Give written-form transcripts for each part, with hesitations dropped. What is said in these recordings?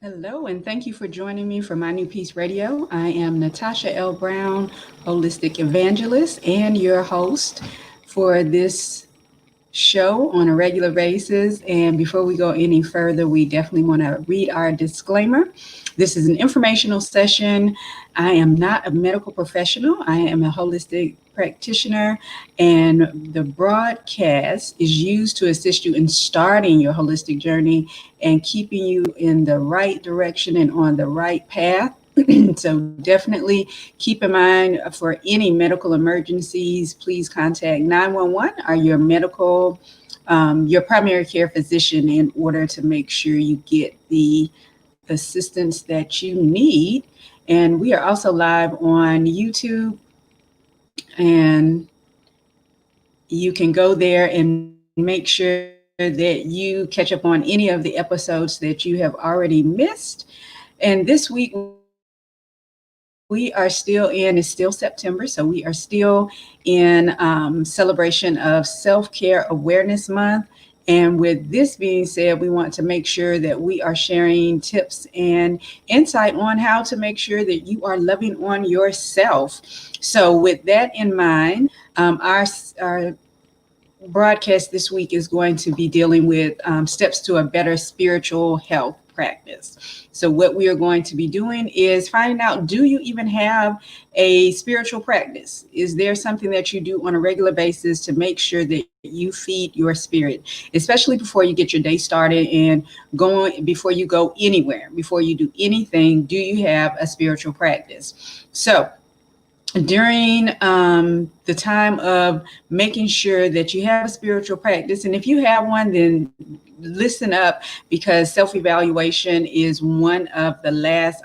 Hello, and thank you for joining me for My New Peace Radio. I am Natasha L. Brown, holistic evangelist, and your host for this show on a regular basis. And before we go any further, we definitely want to read our disclaimer. This is an informational session. I am not a medical professional. I am a holistic practitioner, and the broadcast is used to assist you in starting your holistic journey and keeping you in the right direction and on the right path. So definitely keep in mind for any medical emergencies, please contact 911 or your primary care physician in order to make sure you get the assistance that you need. And we are also live on YouTube, and you can go there and make sure that you catch up on any of the episodes that you have already missed. And this week, we are still in, it's still September, so we are still in celebration of Self-Care Awareness Month. And with this being said, we want to make sure that we are sharing tips and insight on how to make sure that you are loving on yourself. So, with that in mind, our broadcast this week is going to be dealing with steps to a better spiritual health practice. So, what we are going to be doing is finding out, do you even have a spiritual practice? Is there something that you do on a regular basis to make sure that you feed your spirit, especially before you get your day started and before you go anywhere, before you do anything? Do you have a spiritual practice? So, during the time of making sure that you have a spiritual practice. And if you have one, then listen up, because self-evaluation is one of the last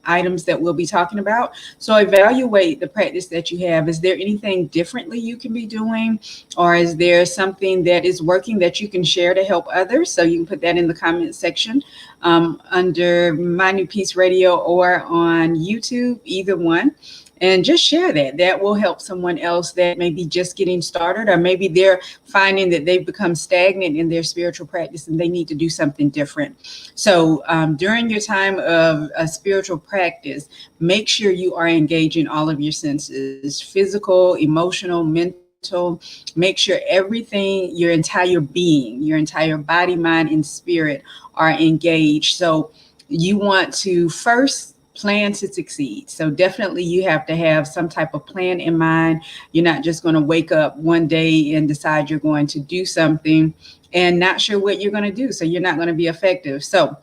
items that we'll be talking about. So evaluate the practice that you have. Is there anything differently you can be doing? Or is there something that is working that you can share to help others? So you can put that in the comment section under My New Peace Radio or on YouTube, either one. And just share that. That will help someone else that may be just getting started, or maybe they're finding that they've become stagnant in their spiritual practice and they need to do something different. So during your time of a spiritual practice, make sure you are engaging all of your senses: physical, emotional, mental. Make sure everything, your entire being, your entire body, mind, and spirit are engaged. So you want to first plan to succeed. So definitely you have to have some type of plan in mind. You're not just going to wake up one day and decide you're going to do something and not sure what you're going to do. So you're not going to be effective. So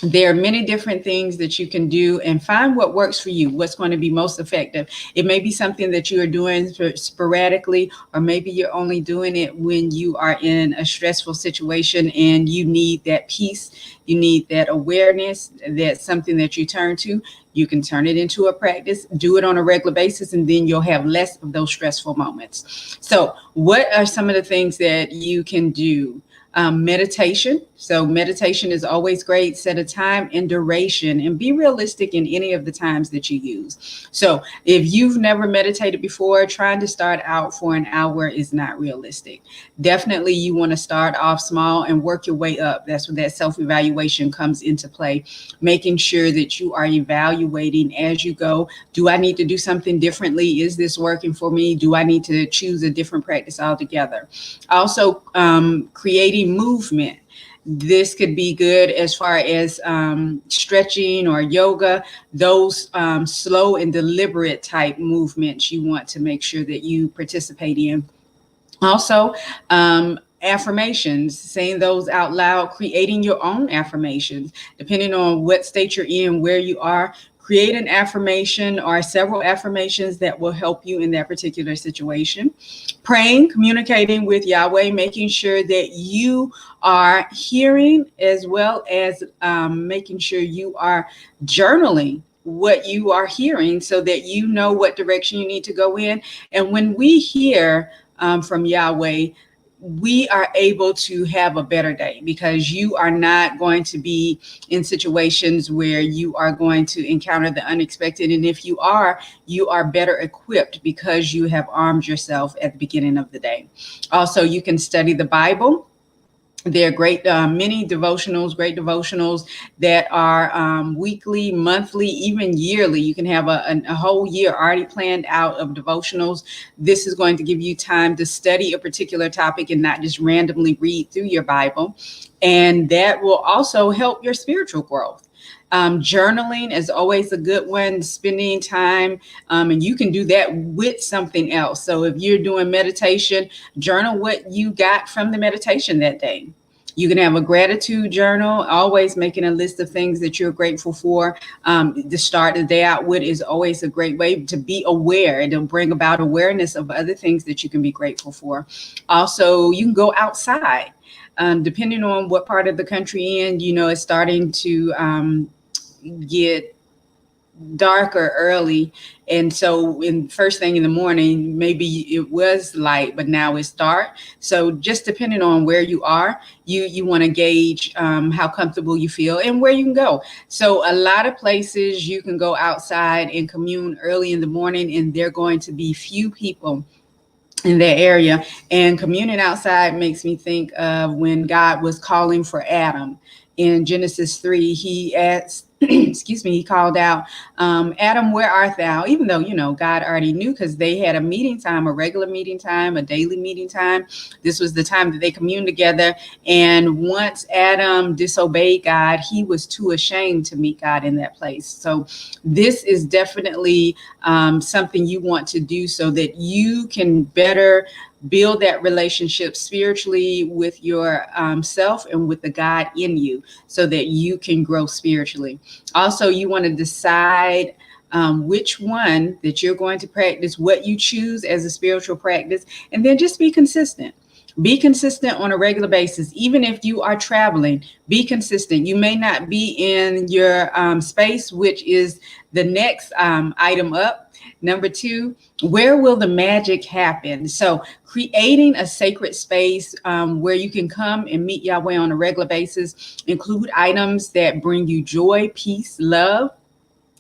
there are many different things that you can do, and find what works for you, what's going to be most effective. It may be something that you are doing sporadically, or maybe you're only doing it when you are in a stressful situation and you need that peace, you need that awareness. That's something that you turn to. You can turn it into a practice, do it on a regular basis, and then you'll have less of those stressful moments. So what are some of the things that you can do? Meditation. So meditation is always great. Set a time and duration, and be realistic in any of the times that you use. So if you've never meditated before, trying to start out for an hour is not realistic. Definitely you want to start off small and work your way up. That's where that self-evaluation comes into play, making sure that you are evaluating as you go. Do I need to do something differently? Is this working for me? Do I need to choose a different practice altogether? Also, creating movement. This could be good as far as stretching or yoga. Those slow and deliberate type movements you want to make sure that you participate in. Also, affirmations, saying those out loud, creating your own affirmations, depending on what state you're in, where you are. Create an affirmation or several affirmations that will help you in that particular situation. Praying, communicating with Yahweh, making sure that you are hearing, as well as making sure you are journaling what you are hearing so that you know what direction you need to go in. And when we hear from Yahweh, we are able to have a better day, because you are not going to be in situations where you are going to encounter the unexpected. And if you are better equipped because you have armed yourself at the beginning of the day. Also, you can study the Bible. There are great devotionals that are weekly, monthly, even yearly. You can have a whole year already planned out of devotionals. This is going to give you time to study a particular topic and not just randomly read through your Bible. And that will also help your spiritual growth. Journaling is always a good one, spending time, and you can do that with something else. So if you're doing meditation, journal what you got from the meditation that day. You can have a gratitude journal, always making a list of things that you're grateful for. To start the day out with is always a great way to be aware. It'll bring about awareness of other things that you can be grateful for. Also, you can go outside. Depending on what part of the country in, it's starting to get darker early, and so in first thing in the morning maybe it was light, but now it's dark. So just depending on where you are, you want to gauge how comfortable you feel and where you can go. So a lot of places you can go outside and commune early in the morning, and there are going to be few people in that area. And communing outside makes me think of when God was calling for Adam in Genesis 3. He asked, excuse me, he called out, Adam, where art thou? Even though, God already knew, because they had a meeting time, a regular meeting time, a daily meeting time. This was the time that they communed together. And once Adam disobeyed God, he was too ashamed to meet God in that place. So this is definitely something you want to do so that you can better build that relationship spiritually with your self and with the God in you, so that you can grow spiritually. Also, you want to decide which one that you're going to practice, what you choose as a spiritual practice, and then just be consistent. Be consistent on a regular basis. Even if you are traveling, be consistent. You may not be in your space, which is the next item up. Number 2, where will the magic happen? So creating a sacred space where you can come and meet Yahweh on a regular basis. Include items that bring you joy, peace, love.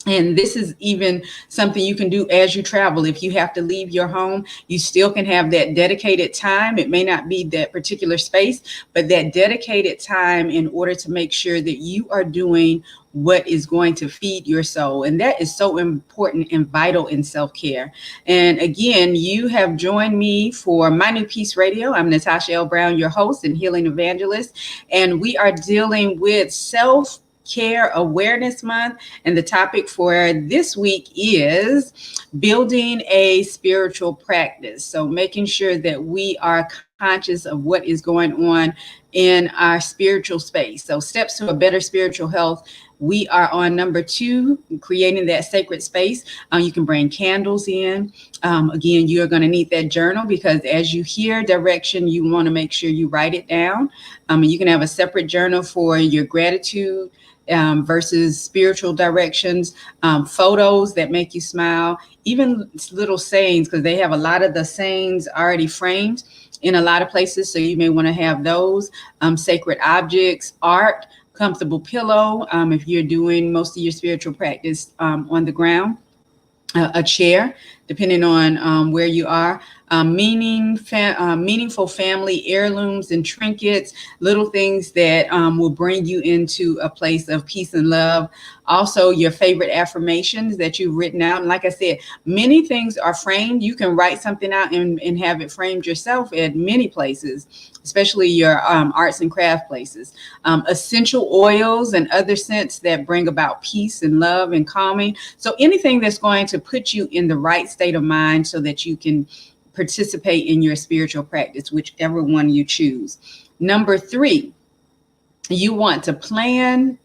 And this is even something you can do as you travel. If you have to leave your home, you still can have that dedicated time. It may not be that particular space, but that dedicated time in order to make sure that you are doing what is going to feed your soul. And that is so important and vital in self-care. And again, you have joined me for My New Peace Radio. I'm Natasha L. Brown, your host and healing evangelist. And we are dealing with Self-Care Awareness Month. And the topic for this week is building a spiritual practice. So making sure that we are conscious of what is going on in our spiritual space. So steps to a better spiritual health. We are on number 2, creating that sacred space. You can bring candles in. Again, you're going to need that journal, because as you hear direction, you want to make sure you write it down. You can have a separate journal for your gratitude versus spiritual directions, photos that make you smile, even little sayings, because they have a lot of the sayings already framed in a lot of places. So you may want to have those, sacred objects, art, comfortable pillow, if you're doing most of your spiritual practice on the ground, a chair, depending on where you are, meaningful family heirlooms and trinkets, little things that will bring you into a place of peace and love. Also, your favorite affirmations that you've written out. And like I said, many things are framed. You can write something out and have it framed yourself at many places, especially your arts and craft places. Essential oils and other scents that bring about peace and love and calming. So anything that's going to put you in the right state of mind so that you can participate in your spiritual practice, whichever one you choose. Number 3, you want to plan.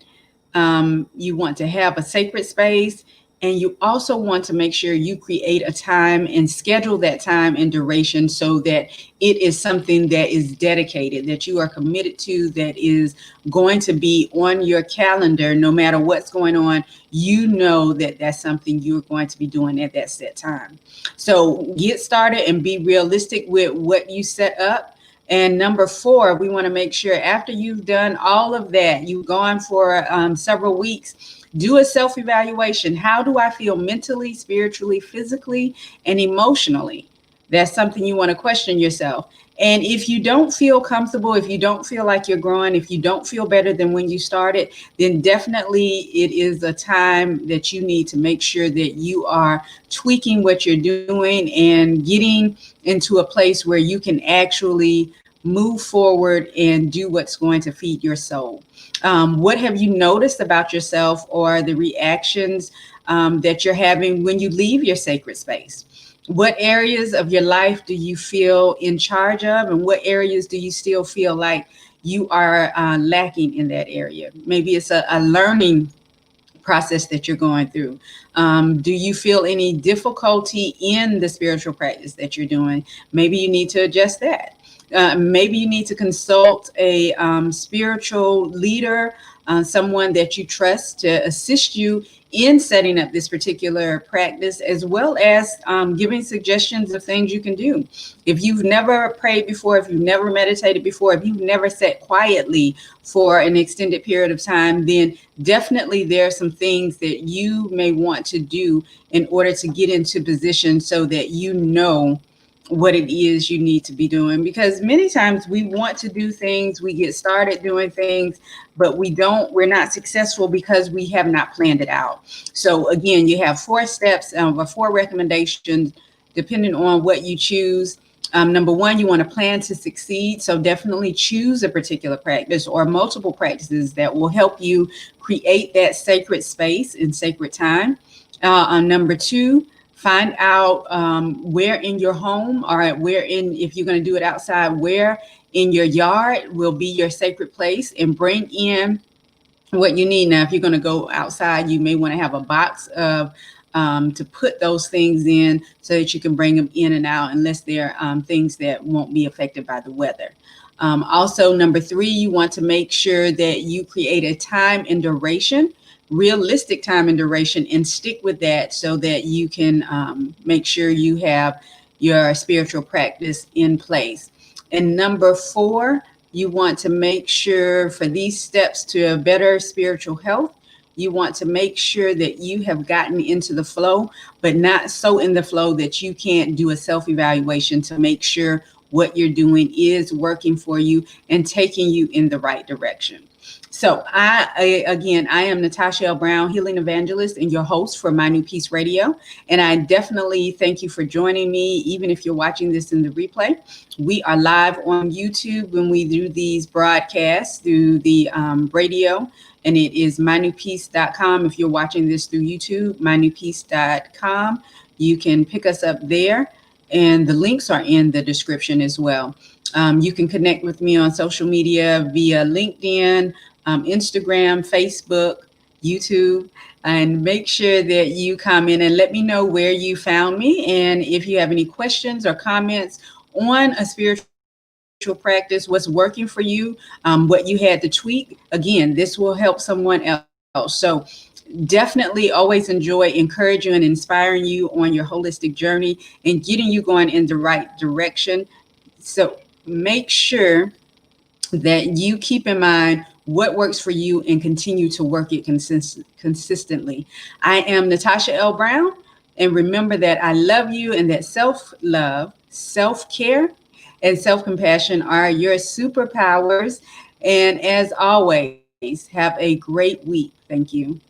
You want to have a sacred space, and you also want to make sure you create a time and schedule that time and duration so that it is something that is dedicated, that you are committed to, that is going to be on your calendar no matter what's going on. You know that that's something you're going to be doing at that set time. So get started and be realistic with what you set up. And number 4, we want to make sure after you've done all of that, you've gone for several weeks, do a self-evaluation. How do I feel mentally, spiritually, physically, and emotionally? That's something you want to question yourself. And if you don't feel comfortable, if you don't feel like you're growing, if you don't feel better than when you started, then definitely it is a time that you need to make sure that you are tweaking what you're doing and getting into a place where you can actually move forward and do what's going to feed your soul. What have you noticed about yourself or the reactions that you're having when you leave your sacred space? What areas of your life do you feel in charge of, and what areas do you still feel like you are lacking in that area? Maybe it's a learning process that you're going through. Do you feel any difficulty in the spiritual practice that you're doing? Maybe you need to adjust that. Maybe you need to consult a spiritual leader, someone that you trust to assist you in setting up this particular practice, as well as giving suggestions of things you can do. If you've never prayed before, if you've never meditated before, if you've never sat quietly for an extended period of time, then definitely there are some things that you may want to do in order to get into position so that you know what it is you need to be doing. Because many times we want to do things, we get started doing things, but we're not successful because we have not planned it out. So again, you have 4 steps or 4 recommendations depending on what you choose. Number one, you want to plan to succeed. So definitely choose a particular practice or multiple practices that will help you create that sacred space and sacred time. Number two, find out where in your home, or where in, if you're going to do it outside, where in your yard will be your sacred place, and bring in what you need. Now, if you're going to go outside, you may want to have a box of to put those things in so that you can bring them in and out, unless they're things that won't be affected by the weather. Also, number three, you want to make sure that you create a time and duration, realistic time and duration, and stick with that so that you can make sure you have your spiritual practice in place. And number four, you want to make sure, for these steps to a better spiritual health, you want to make sure that you have gotten into the flow, but not so in the flow that you can't do a self-evaluation to make sure what you're doing is working for you and taking you in the right direction. So I am Natasha L. Brown, healing evangelist and your host for My New Peace Radio. And I definitely thank you for joining me, even if you're watching this in the replay. We are live on YouTube when we do these broadcasts through the radio, and it is mynewpeace.com. If you're watching this through YouTube, mynewpeace.com, you can pick us up there, and the links are in the description as well. You can connect with me on social media via LinkedIn, Instagram, Facebook, YouTube, and make sure that you comment and let me know where you found me. And if you have any questions or comments on a spiritual practice, what's working for you, what you had to tweak, again, this will help someone else. So definitely always enjoy encouraging and inspiring you on your holistic journey and getting you going in the right direction. So make sure that you keep in mind what works for you and continue to work it consistently. I am Natasha L. Brown, and remember that I love you and that self-love, self-care, and self-compassion are your superpowers. And as always, have a great week. Thank you.